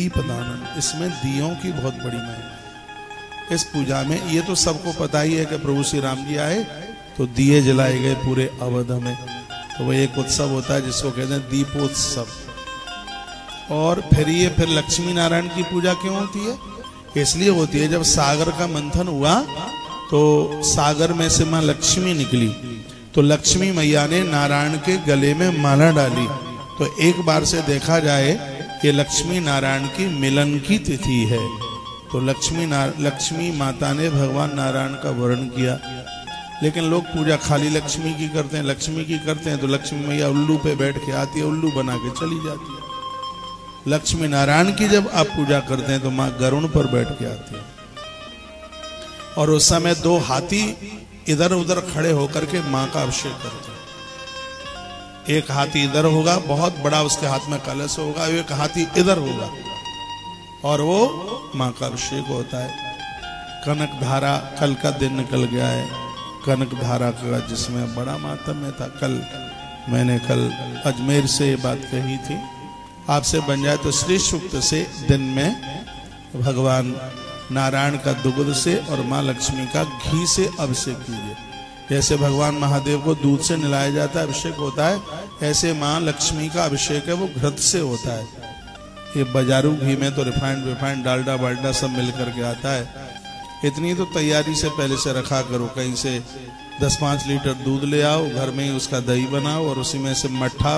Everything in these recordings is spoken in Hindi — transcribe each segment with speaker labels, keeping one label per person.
Speaker 1: दीपदान, इसमें दियों की बहुत बड़ी महिमा। इस पूजा में ये तो सबको पता ही है कि प्रभु श्री राम जी आए तो दिए जलाए गए पूरे अवध में, तो वह एक उत्सव होता है जिसको कहते हैं दीपोत्सव। और फिर लक्ष्मी नारायण की पूजा क्यों होती है? इसलिए होती है जब सागर का मंथन हुआ तो सागर में से मां लक्ष्मी निकली, तो लक्ष्मी मैया ने नारायण के गले में माला डाली। तो एक बार से देखा जाए कि लक्ष्मी नारायण की मिलन की तिथि है, तो लक्ष्मी माता ने भगवान नारायण का वर्ण किया। लेकिन लोग पूजा खाली लक्ष्मी की करते हैं, तो लक्ष्मी मैया उल्लू पे बैठ के आती है, उल्लू बना के चली जाती है। लक्ष्मी नारायण की जब आप पूजा करते हैं तो माँ गरुण पर बैठ के आती है, और उस समय 2 हाथी इधर उधर खड़े होकर के माँ का अभिषेक करते हैं। एक हाथी इधर होगा, बहुत बड़ा उसके हाथ में कलश होगा, एक हाथी इधर होगा, और वो माँ का अभिषेक होता है। कनक धारा, कल का दिन निकल गया है, कनक धारा का जिसमें बड़ा मातम्य था। मैंने कल अजमेर से ये बात कही थी, आपसे बन जाए तो श्री सूक्त से दिन में भगवान नारायण का दुग्ध से और माँ लक्ष्मी का घी से अभिषेक कीजिए। जैसे भगवान महादेव को दूध से नहलाया जाता है, अभिषेक होता है, ऐसे माँ लक्ष्मी का अभिषेक है वो घृत से होता है। ये बाजारू घी में तो रिफाइंड डालडा बाल्डा सब मिल करके आता है। इतनी तो तैयारी से पहले से रखा करो, कहीं से 10-5 लीटर दूध ले आओ, घर में ही उसका दही बनाओ और उसी में से मट्ठा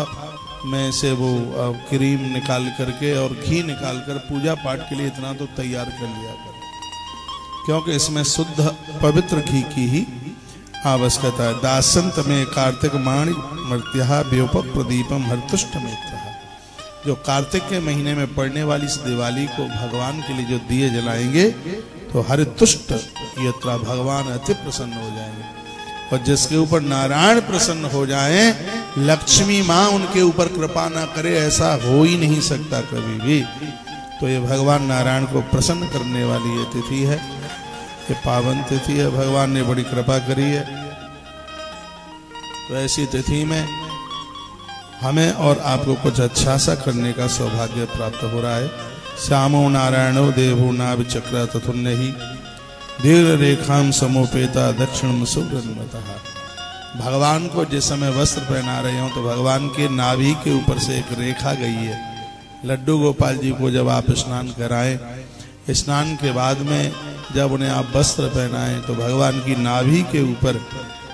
Speaker 1: में से वो क्रीम निकाल करके और घी निकाल कर पूजा पाठ के लिए इतना तो तैयार कर लिया करो, क्योंकि इसमें शुद्ध पवित्र घी की ही आवश्यकता है। दासंत में कार्तिक माणी मर्त्या व्योप प्रदीपम हरतुष्ट मित्र। जो कार्तिक के महीने में पड़ने वाली इस दिवाली को भगवान के लिए जो दिए जलाएंगे तो हरितुष्ट यत्रा, भगवान अति प्रसन्न हो जाएंगे। और जिसके ऊपर नारायण प्रसन्न हो जाए, लक्ष्मी माँ उनके ऊपर कृपा ना करे, ऐसा हो ही नहीं सकता कभी भी। तो ये भगवान नारायण को प्रसन्न करने वाली ये तिथि है, ये पावन तिथि है, भगवान ने बड़ी कृपा करी है। तो ऐसी तिथि में हमें और आपको कुछ अच्छा सा करने का सौभाग्य प्राप्त हो रहा है। श्यामो नारायणो देवो नाभि चक्र तथुन्य ही दीर्घ रेखाम समोपेता दक्षिण सुब्रन्मतः। भगवान को जिस समय वस्त्र पहना रहे हो तो भगवान के नाभि के ऊपर से एक रेखा गई है। लड्डू गोपाल जी को जब आप स्नान कराएं, स्नान के बाद में जब उन्हें आप वस्त्र पहनाएं तो भगवान की नाभि के ऊपर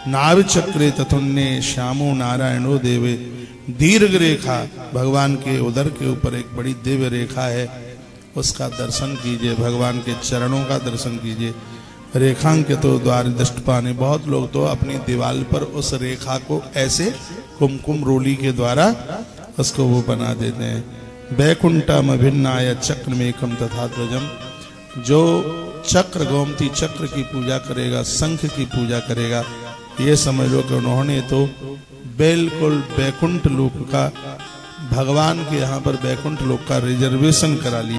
Speaker 1: नाभि चक्रे तथुन्य श्यामो नारायणो देवे, दीर्घ रेखा भगवान के उदर के ऊपर एक बड़ी दिव्य रेखा है, उसका दर्शन कीजिए, भगवान के चरणों का दर्शन कीजिए। रेखांकित तो द्वार दृष्ट पाने, बहुत लोग तो अपनी दीवार पर उस रेखा को ऐसे कुमकुम रोली के द्वारा उसको वो बना देते हैं। वैकुंठम अभिन्नाय चक्र में एकम तथा ध्वजम। जो चक्र गोमती चक्र की पूजा करेगा, शंख की पूजा करेगा, ये समझ लो कि उन्होंने तो बिल्कुल बैकुंठ लोक का, भगवान के यहाँ पर बैकुंठ लोक का रिजर्वेशन करा लिया।